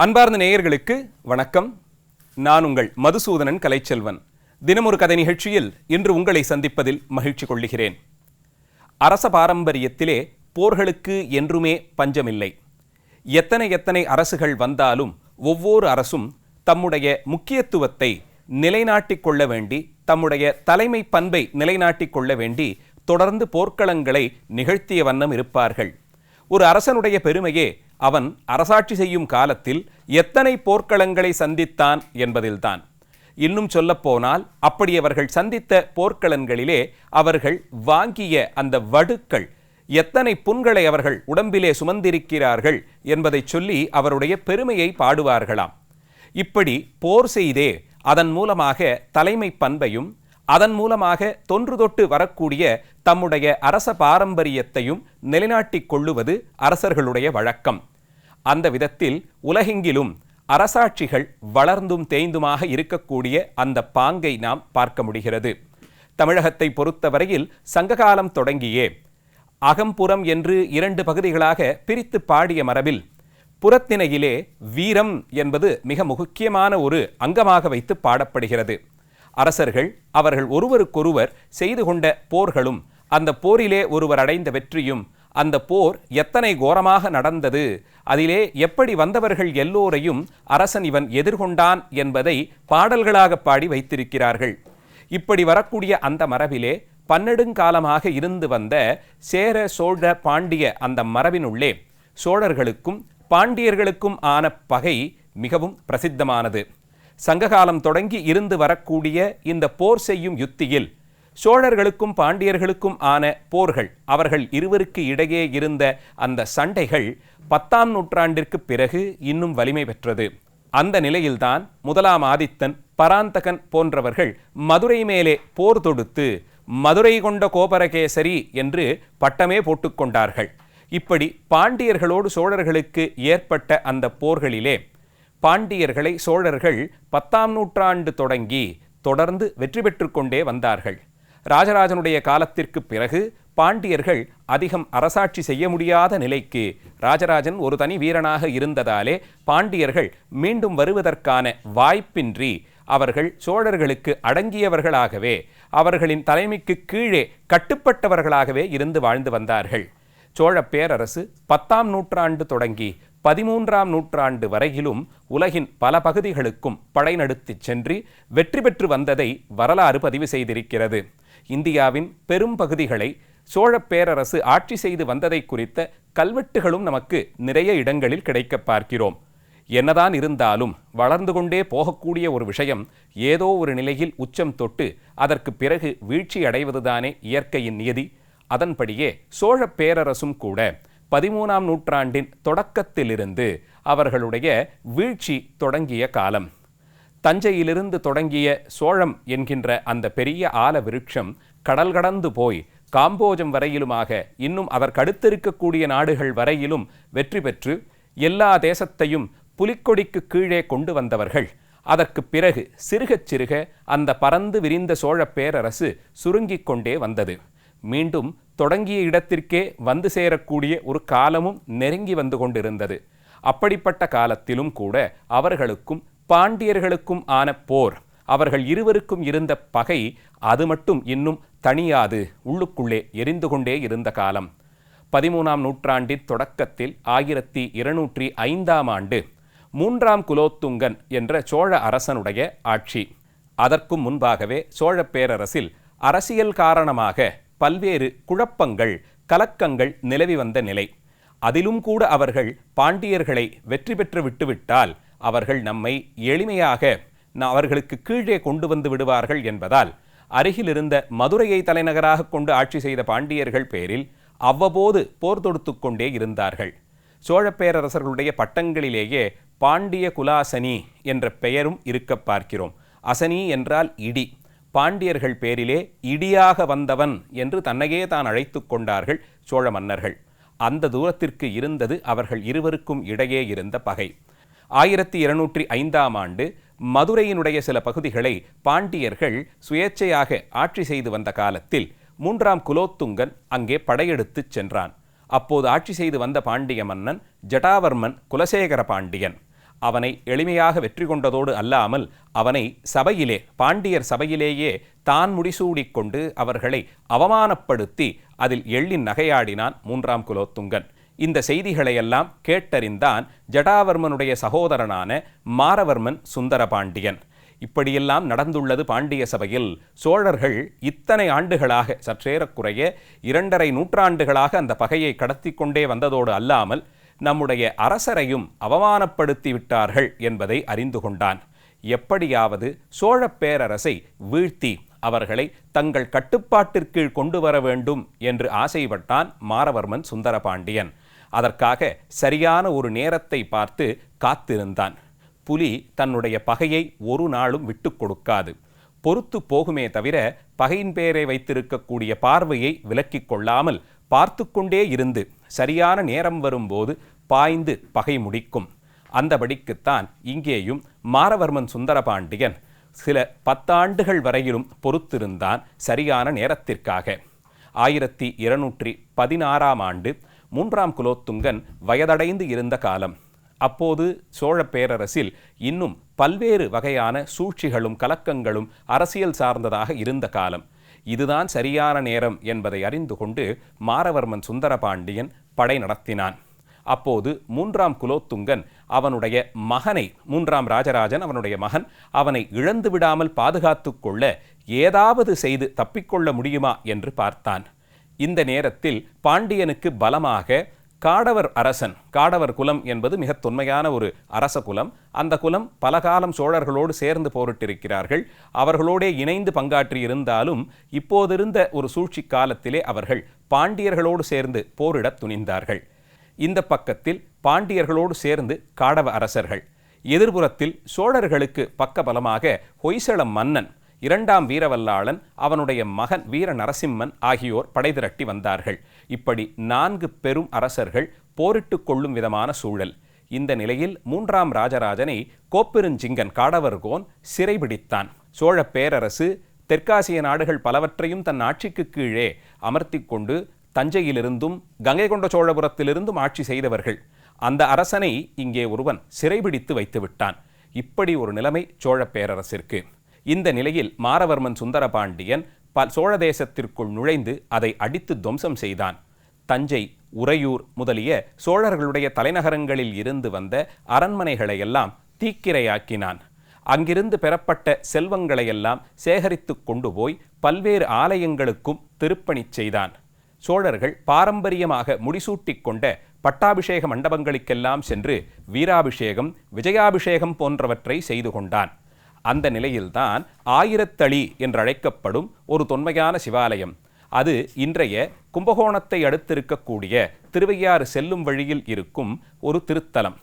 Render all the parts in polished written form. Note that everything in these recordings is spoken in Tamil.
அன்பார்ந்த நேயர்களுக்கு வணக்கம். நான் உங்கள் மதுசூதனன் கலைச்செல்வன். தினமொரு கதை நிகழ்ச்சியில் இன்று உங்களை சந்திப்பதில் மகிழ்ச்சி கொள்கிறேன். அரச பாரம்பரியத்திலே போர்களுக்கு என்றுமே பஞ்சமில்லை. எத்தனை அரசுகள் வந்தாலும் ஒவ்வொரு அரசும் தம்முடைய முக்கியத்துவத்தை நிலைநாட்டிக் கொள்ள வேண்டி, தம்முடைய தலைமை பண்பை நிலைநாட்டிக் கொள்ள வேண்டி தொடர்ந்து போர்க்களங்களை நிகழ்த்திய வண்ணம் இருப்பார்கள். ஒரு அரசனுடைய பெருமையே அவன் அரசாட்சி செய்யும் காலத்தில் எத்தனை போர்க்களங்களை சந்தித்தான் என்பதில்தான். இன்னும் சொல்லப்போனால் அப்படி அவர்கள் சந்தித்த போர்க்களங்களிலே அவர்கள் வாங்கிய அந்த வடுக்கள், எத்தனை புண்களை அவர்கள் உடம்பிலே சுமந்திருக்கிறார்கள் என்பதை சொல்லி அவருடைய பெருமையை பாடுவார்களாம். இப்படி போர் செய்தே அதன் மூலமாக தலைமை பண்பையும் அதன் மூலமாக தொன்று தொட்டு வரக்கூடிய தம்முடைய அரச பாரம்பரியத்தையும் நிலைநாட்டிக் கொள்ளுவது அரசர்களுடைய வழக்கம். அந்த விதத்தில் உலகெங்கிலும் அரசாட்சிகள் வளர்ந்தும் தேய்ந்துமாக இருக்கக்கூடிய அந்த பாங்கை நாம் பார்க்க முடிகிறது. தமிழகத்தை பொறுத்தவரையில் சங்ககாலம் தொடங்கியே அகம்புறம் என்று 2 பகுதிகளாக பிரித்து பாடிய மரபில் புறத்திணையிலே வீரம் என்பது மிக முக்கியமான ஒரு அங்கமாக வைத்து பாடப்படுகிறது. அரசர்கள் அவர்கள் ஒருவருக்கொருவர் செய்து கொண்ட போர்களும், அந்த போரிலே ஒருவர் அடைந்த வெற்றியும், அந்த போர் எத்தனை கோரமாக நடந்தது, அதிலே எப்படி வந்தவர்கள் எல்லோரையும் அரசன் இவன் எதிர்கொண்டான் என்பதை பாடல்களாக பாடி வைத்திருக்கிறார்கள். இப்படி வரக்கூடிய அந்த மரபிலே பன்னெடுங்காலமாக இருந்து வந்த சேர சோழ பாண்டிய அந்த மரபினுள்ளே சோழர்களுக்கும் பாண்டியர்களுக்கும் ஆன பகை மிகவும் பிரசித்தமானது. சங்ககாலம் தொடங்கி இருந்து வரக்கூடிய இந்த போர் செய்யும் யுத்தியில் சோழர்களுக்கும் பாண்டியர்களுக்கும் ஆன போர்கள், அவர்கள் இருவருக்கு இடையே இருந்த அந்த சண்டைகள் 10ஆம் நூற்றாண்டிற்கு பிறகு இன்னும் வலிமை பெற்றது. அந்த நிலையில்தான் முதலாம் ஆதித்தன், பராந்தகன் போன்றவர்கள் மதுரை மேலே போர் தொடுத்து மதுரை கொண்ட கோபரகேசரி என்று பட்டமே போட்டுக்கொண்டார்கள். இப்படி பாண்டியர்களோடு சோழர்களுக்கு ஏற்பட்ட அந்த போர்களிலே பாண்டியர்களை சோழர்கள் 10ஆம் நூற்றாண்டு தொடங்கி தொடர்ந்து வெற்றி பெற்று கொண்டே வந்தார்கள். ராஜராஜனுடைய காலத்திற்கு பிறகு பாண்டியர்கள் அதிகம் அரசாட்சி செய்ய முடியாத நிலைக்கு ராஜராஜன் ஒரு தனி வீரனாக இருந்ததாலே பாண்டியர்கள் மீண்டும் வருவதற்கான வாய்ப்பின்றி அவர்கள் சோழர்களுக்கு அடங்கியவர்களாகவே, அவர்களின் தலைமைக்கு கீழே கட்டுப்பட்டவர்களாகவே இருந்து வாழ்ந்து வந்தார்கள். சோழ பேரரசு 10ஆம் நூற்றாண்டு தொடங்கி 13ஆம் நூற்றாண்டு வரையிலும் உலகின் பல பகுதிகளுக்கும் படை நடத்திச் சென்று வெற்றி பெற்று வந்ததை வரலாறு பதிவு செய்திருக்கிறது. இந்தியாவின் பெரும் பகுதிகளை சோழ பேரரசு ஆட்சி செய்து வந்ததை குறித்த கல்வெட்டுகளும் நமக்கு நிறைய இடங்களில் கிடைக்க பார்க்கிறோம். என்னதான் இருந்தாலும் வளர்ந்து கொண்டே போகக்கூடிய ஒரு விஷயம் ஏதோ ஒரு நிலையில் உச்சம் தொட்டு அதற்கு பிறகு வீழ்ச்சி அடைவதுதானே இயற்கையின் நியதி. அதன்படியே சோழ பேரரசும் கூட 13ஆம் நூற்றாண்டின் தொடக்கத்திலிருந்து அவர்களுடைய வீழ்ச்சி தொடங்கிய காலம். தஞ்சையிலிருந்து தொடங்கிய சோழம் என்கின்ற அந்த பெரிய ஆல விருட்சம் கடல் கடந்து போய் காம்போஜம் வரையிலுமாக இன்னும் அதற்கடுத்திருக்கக்கூடிய நாடுகள் வரையிலும் வெற்றி பெற்று எல்லா தேசத்தையும் புலிக்கொடிக்கு கீழே கொண்டு வந்தவர்கள். அதற்கு பிறகு சிறுகச் சிறுக அந்த பறந்து விரிந்த சோழ பேரரசு சுருங்கிக் கொண்டே வந்தது. மீண்டும் தொடங்கிய இடத்திற்கே வந்து சேரக்கூடிய ஒரு காலமும் நெருங்கி வந்து கொண்டிருந்தது. அப்படிப்பட்ட காலத்திலும் கூட அவர்களுக்கும் பாண்டியர்களுக்கும் ஆன போர், அவர்கள் இருவருக்கும் இருந்த பகை, அது மட்டும் இன்னும் தணியாது உள்ளுக்குள்ளே எரிந்து கொண்டே இருந்த காலம். 13ஆம் நூற்றாண்டின் தொடக்கத்தில் 1205ஆம் ஆண்டு 3ஆம் குலோத்துங்கன் என்ற சோழ அரசனுடைய ஆட்சி. அதற்கும் முன்பாகவே சோழ பேரரசில் அரசியல் காரணமாக பல்வேறு குழப்பங்கள், கலக்கங்கள் நிலவி வந்த நிலை. அதிலும் கூட அவர்கள் பாண்டியர்களை வெற்றி பெற்று விட்டுவிட்டால் அவர்கள் நம்மை எளிமையாக அவர்களுக்கு கீழே கொண்டு வந்து விடுவார்கள் என்பதால் அருகிலிருந்த மதுரையை தலைநகராக கொண்டு ஆட்சி செய்த பாண்டியர்கள் பேரில் அவ்வப்போது போர் தொடுத்து கொண்டே இருந்தார்கள். சோழ பேரரசர்களுடைய பட்டங்களிலேயே பாண்டிய குலாசனி என்ற பெயரும் இருக்க பார்க்கிறோம். அசனி என்றால் இடி. பாண்டியர்கள் பேரிலே இடியாக வந்தவன் என்று தன்னையே தான் அழைத்து கொண்டார்கள் சோழ மன்னர்கள். அந்த தூரத்திற்கு இருந்தது அவர்கள் இருவருக்கும் இடையே இருந்த பகை. 1205ஆம் ஆண்டு மதுரையினுடைய சில பகுதிகளை பாண்டியர்கள் சுயேச்சையாக ஆட்சி செய்து வந்த காலத்தில் 3ஆம் குலோத்துங்கன் அங்கே படையெடுத்துச் சென்றான். அப்போது ஆட்சி செய்து வந்த பாண்டிய மன்னன் ஜடாவர்மன் குலசேகர பாண்டியன். அவனை எளிமையாக வெற்றி கொண்டதோடு அல்லாமல் அவனை சபையிலே, பாண்டியர் சபையிலேயே தான் முடிசூடிக்கொண்டு அவர்களை அவமானப்படுத்தி அதில் எள்ளி நகையாடினான் 3ஆம் குலோத்துங்கன். இந்த செய்திகளையெல்லாம் கேட்டறிந்தான் ஜடாவர்மனுடைய சகோதரனான மாரவர்மன் சுந்தரபாண்டியன். இப்படியெல்லாம் நடந்துள்ளது பாண்டிய சபையில். சோழர்கள் இத்தனை ஆண்டுகளாக, சற்றேறக்குறைய 2½ நூற்றாண்டுகளாக அந்த பகையை கடத்தி கொண்டே வந்ததோடு அல்லாமல் நம்முடைய அரசரையும் அவமானப்படுத்தி விட்டார்கள் என்பதை அறிந்து கொண்டான். எப்படியாவது சோழ பேரரசை வீழ்த்தி அவர்களை தங்கள் கட்டுப்பாட்டிற்கீழ் கொண்டு வர வேண்டும் என்று ஆசைப்பட்டான் மாரவர்மன் சுந்தரபாண்டியன். அதற்காக சரியான ஒரு நேரத்தை பார்த்து காத்திருந்தான். புலி தன்னுடைய பகையை ஒரு நாளும் விட்டு கொடுக்காது. பொறுத்து போகுமே தவிர பகையின் பேரை வைத்திருக்கக்கூடிய பார்வையை விலக்கிக் கொள்ளாமல் பார்த்து கொண்டே இருந்து சரியான நேரம் வரும்போது பாய்ந்து பகை முடிக்கும். அந்தபடிக்குத்தான் இங்கேயும் மாரவர்மன் சுந்தரபாண்டியன் சில 10 ஆண்டுகள் வரையிலும் பொறுத்திருந்தான் சரியான நேரத்திற்காக. 1216ஆம் ஆண்டு 3ஆம் குலோத்துங்கன் வயதடைந்து இருந்த காலம். அப்போது சோழ பேரரசில் இன்னும் பல்வேறு வகையான சூழ்ச்சிகளும் கலக்கங்களும் அரசியல் சார்ந்ததாக இருந்த காலம். இதுதான் சரியான நேரம் என்பதை அறிந்து கொண்டு மாரவர்மன் சுந்தரபாண்டியன் படை நடத்தினான். அப்போது 3ஆம் குலோத்துங்கன் அவனுடைய மகனை, 3ஆம் ராஜராஜன் அவனுடைய மகன், அவனை இழந்து விடாமல் பாதுகாத்து கொள்ள ஏதாவது செய்து தப்பிக்கொள்ள முடியுமா என்று பார்த்தான். இந்த நேரத்தில் பாண்டியனுக்கு பலமாக காடவர் அரசன், காடவர் குலம் என்பது மிக தொன்மையான ஒரு அரச குலம். அந்த குலம் பல காலம் சோழர்களோடு சேர்ந்து போரிட்டிருக்கிறார்கள். அவர்களோடே இணைந்து பங்காற்றி இருந்தாலும் இப்போதிருந்த ஒரு சூழ்ச்சி காலத்திலே அவர்கள் பாண்டியர்களோடு சேர்ந்து போரிடத் துணிந்தார்கள். இந்த பக்கத்தில் பாண்டியர்களோடு சேர்ந்து காடவ அரசர்கள், எதிர்புறத்தில் சோழர்களுக்கு பக்கபலமாக ஹொய்சள மன்னன் 2ஆம் வீரவல்லாளன், அவனுடைய மகன் வீர நரசிம்மன் ஆகியோர் படை திரட்டி வந்தார்கள். இப்படி 4 பெரும் அரசர்கள் போரிட்டு கொள்ளும் விதமான சூழல். இந்த நிலையில் 3ஆம் ராஜராஜனை கோப்பெருஞ்சிங்கன் காடவர்கோன் சிறைபிடித்தான். சோழ பேரரசு தெற்காசிய நாடுகள் பலவற்றையும் தன் ஆட்சிக்கு கீழே அமர்த்தி கொண்டு தஞ்சையிலிருந்தும் கங்கை கொண்ட சோழபுரத்திலிருந்தும் ஆட்சி செய்தவர்கள். அந்த அரசனை இங்கே ஒருவன் சிறைபிடித்து வைத்து விட்டான். இப்படி ஒரு நிலைமை சோழ பேரரசிற்கு. இந்த நிலையில் மாரவர்மன் சுந்தரபாண்டியன் சோழ தேசத்திற்குள் நுழைந்து அதை அடித்து துவம்சம் செய்தான். தஞ்சை, உறையூர் முதலிய சோழர்களுடைய தலைநகரங்களில் இருந்து வந்த அரண்மனைகளையெல்லாம் தீக்கிரையாக்கினான். அங்கிருந்து பெறப்பட்ட செல்வங்களையெல்லாம் சேகரித்து கொண்டு போய் பல்வேறு ஆலயங்களுக்கும் திருப்பணி செய்தான். சோழர்கள் பாரம்பரியமாக முடிசூட்டி கொண்ட பட்டாபிஷேக மண்டபங்களுக்கெல்லாம் சென்று வீராபிஷேகம், விஜயாபிஷேகம் போன்றவற்றை செய்து கொண்டான். அந்த நிலையில்தான் ஆயிரத்தளி என்றழைக்கப்படும் ஒரு தொன்மையான சிவாலயம், அது இன்றைய கும்பகோணத்தை அடுத்திருக்கக்கூடிய திருவையாறு செல்லும் வழியில் இருக்கும் ஒரு திருத்தலம்.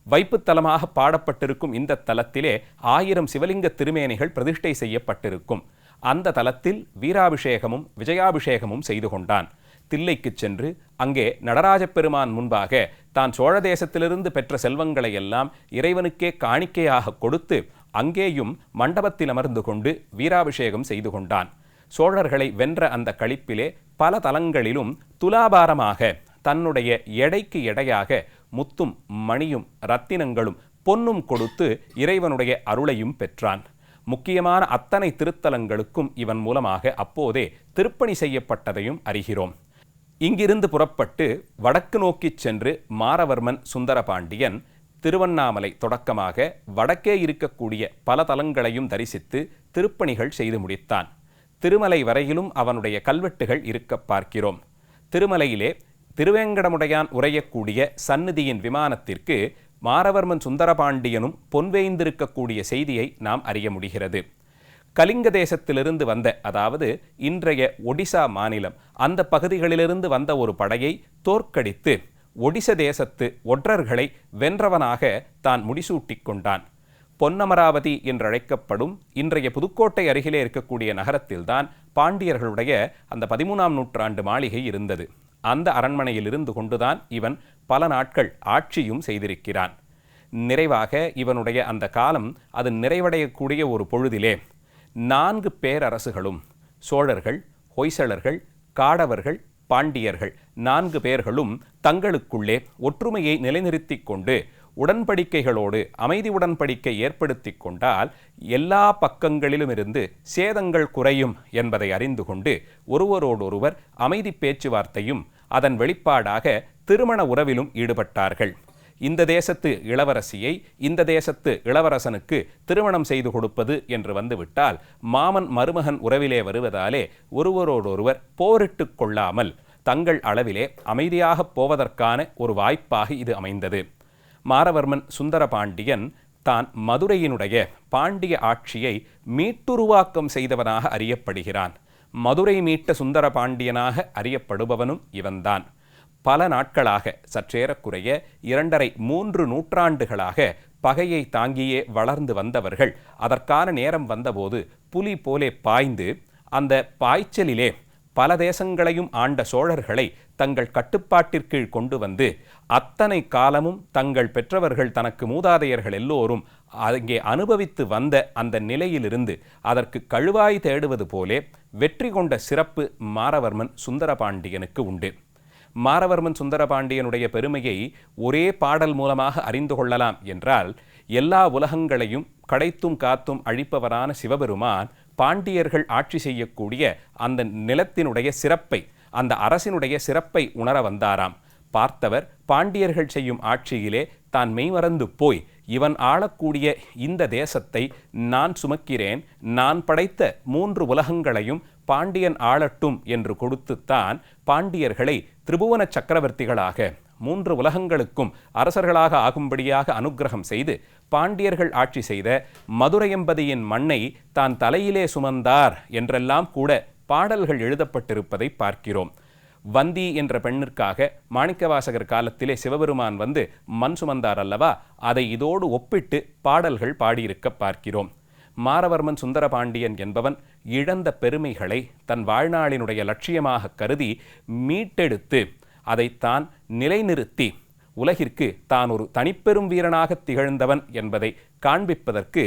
வைப்புத்தலமாக பாடப்பட்டிருக்கும் இந்த தலத்திலே 1000 சிவலிங்க திருமேனிகள் பிரதிஷ்டை செய்யப்பட்டிருக்கும். அந்த தலத்தில் வீராபிஷேகமும் விஜயாபிஷேகமும் செய்து கொண்டான். தில்லைக்கு சென்று அங்கே நடராஜ பெருமான் முன்பாக தான் சோழ தேசத்திலிருந்து பெற்ற செல்வங்களை எல்லாம் இறைவனுக்கே காணிக்கையாக கொடுத்து அங்கேயும் மண்டபத்தில் அமர்ந்து கொண்டு வீராபிஷேகம் செய்து கொண்டான். சோழர்களை வென்ற அந்த களிப்பிலே பல தலங்களிலும் துலாபாரமாக தன்னுடைய எடைக்கு எடையாக முத்தும் மணியும் இரத்தினங்களும் பொன்னும் கொடுத்து இறைவனுடைய அருளையும் பெற்றான். முக்கியமான அத்தனை திருத்தலங்களுக்கும் இவன் மூலமாக அப்போதே திருப்பணி செய்யப்பட்டதையும் அறிகிறோம். இங்கிருந்து புறப்பட்டு வடக்கு நோக்கிச் சென்று மாரவர்மன் சுந்தரபாண்டியன் திருவண்ணாமலை தொடக்கமாக வடக்கே இருக்கக்கூடிய பல தலங்களையும் தரிசித்து திருப்பணிகள் செய்து முடித்தான். திருமலை வரையிலும் அவனுடைய கல்வெட்டுகள் இருக்க பார்க்கிறோம். திருமலையிலே திருவேங்கடமுடையான் உரையக்கூடிய சந்நிதியின் விமானத்திற்கு மாரவர்மன் சுந்தரபாண்டியனும் பொன்வேய்ந்திருக்கக்கூடிய செய்தியை நாம் அறிய முடிகிறது. கலிங்க தேசத்திலிருந்து வந்த, அதாவது இன்றைய ஒடிசா மாநிலம், அந்த பகுதிகளிலிருந்து வந்த ஒரு படையை தோற்கடித்து ஒடிச தேசத்து ஒற்றர்களை வென்றவனாக தான் முடிசூட்டி கொண்டான். பொன்னமராவதி என்றழைக்கப்படும் இன்றைய புதுக்கோட்டை அருகிலே இருக்கக்கூடிய நகரத்தில்தான் பாண்டியர்களுடைய அந்த 13ஆம் நூற்றாண்டு மாளிகை இருந்தது. அந்த அரண்மனையில் இருந்து கொண்டுதான் இவன் பல நாட்கள் ஆட்சியும் செய்திருக்கிறான். நிறைவாக இவனுடைய அந்த காலம் அது நிறைவடையக்கூடிய ஒரு பொழுதிலே 4 பேரரசுகளும், சோழர்கள், ஹொய்சளர்கள், காடவர்கள், பாண்டியர்கள் 4 பேர்களும் தங்களுக்குள்ளே ஒற்றுமையை நிலைநிறுத்தி கொண்டு உடன்படிக்கைகளோடு அமைதி உடன்படிக்கை ஏற்படுத்தி கொண்டால் எல்லா பக்கங்களிலும் இருந்து சேதங்கள் குறையும் என்பதை அறிந்து கொண்டு ஒருவரோடொருவர் அமைதி பேச்சுவார்த்தையும் அதன் வெளிப்பாடாக திருமண உறவிலும் ஈடுபட்டார்கள். இந்த தேசத்து இளவரசியை இந்த தேசத்து இளவரசனுக்கு திருமணம் செய்து கொடுப்பது என்று வந்துவிட்டால் மாமன் மருமகன் உறவிலே வருவதாலே ஒருவரோடொருவர் போரிட்டு கொள்ளாமல் தங்கள் அளவிலே அமைதியாக போவதற்கான ஒரு வாய்ப்பாக இது அமைந்தது. மாரவர்மன் சுந்தரபாண்டியன் தான் மதுரையினுடைய பாண்டிய ஆட்சியை மீட்டுருவாக்கம் செய்தவனாக அறியப்படுகிறான். மதுரை மீட்ட சுந்தரபாண்டியனாக அறியப்படுபவனும் இவன்தான். பல நாட்களாக சற்றேறக்குறைய 2.5-3 நூற்றாண்டுகளாக பகையை தாங்கியே வளர்ந்து வந்தவர்கள் அதற்கான நேரம் வந்தபோது புலி போலே பாய்ந்து அந்த பாய்ச்சலிலே பல தேசங்களையும் ஆண்ட சோழர்களை தங்கள் கட்டுப்பாட்டிற்கீழ் கொண்டு வந்து அத்தனை காலமும் தங்கள் பெற்றவர்கள் தனக்கு மூதாதையர்கள் எல்லோரும் அங்கே அனுபவித்து வந்த அந்த நிலையிலிருந்து அதற்கு கழுவாய் தேடுவது போலே வெற்றி கொண்ட சிறப்பு மாரவர்மன் சுந்தரபாண்டியனுக்கு உண்டு. மாரவர்மன் சுந்தரபாண்டியனுடைய பெருமையை ஒரே பாடல் மூலமாக அறிந்து கொள்ளலாம் என்றால், எல்லா உலகங்களையும் கடைத்தும் காத்தும் அழிப்பவரான சிவபெருமான் பாண்டியர்கள் ஆட்சி செய்யக்கூடிய அந்த நிலத்தினுடைய சிறப்பை, அந்த அரசினுடைய சிறப்பை உணர வந்தாராம். பார்த்தவர் பாண்டியர்கள் செய்யும் ஆட்சியிலே தான் மெய்மறந்து போய் இவன் ஆளக்கூடிய இந்த தேசத்தை நான் சுமக்கிறேன், நான் படைத்த 3 உலகங்களையும் பாண்டியன் ஆளட்டும் என்று கொடுத்துத்தான் பாண்டியர்களை திரிபுவன சக்கரவர்த்திகளாக 3 உலகங்களுக்கும் அரசர்களாக ஆகும்படியாக அனுக்கிரகம் செய்து பாண்டியர்கள் ஆட்சி செய்த மதுரையம்பதியின் மண்ணை தான் தலையிலே சுமந்தார் என்றெல்லாம் கூட பாடல்கள் எழுதப்பட்டிருப்பதை பார்க்கிறோம். வந்தி என்ற பெண்ணிற்காக மாணிக்கவாசகர் காலத்திலே சிவபெருமான் வந்து மண் சுமந்தார் அல்லவா, அதை இதோடு ஒப்பிட்டு பாடல்கள் பாடியிருக்க பார்க்கிறோம். மாரவர்மன் சுந்தரபாண்டியன் என்பவன் இழந்த பெருமைகளை தன் வாழ்நாளினுடைய லட்சியமாக கருதி மீட்டெடுத்து அதைத்தான் நிலைநிறுத்தி உலகிற்கு தான் ஒரு தனிப்பெரும் வீரனாக திகழ்ந்தவன் என்பதை காண்பிப்பதற்கு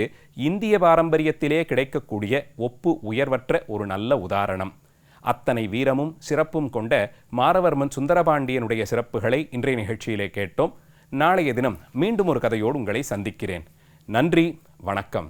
இந்திய பாரம்பரியத்திலே கிடைக்கக்கூடிய ஒப்பு உயர்வற்ற ஒரு நல்ல உதாரணம். அத்தனை வீரமும் சிறப்பும் கொண்ட மாரவர்மன் சுந்தரபாண்டியனுடைய சிறப்புகளை இன்றைய நிகழ்ச்சியிலே கேட்டோம். நாளைய தினம் மீண்டும் ஒரு கதையோடு உங்களை சந்திக்கிறேன். நன்றி, வணக்கம்.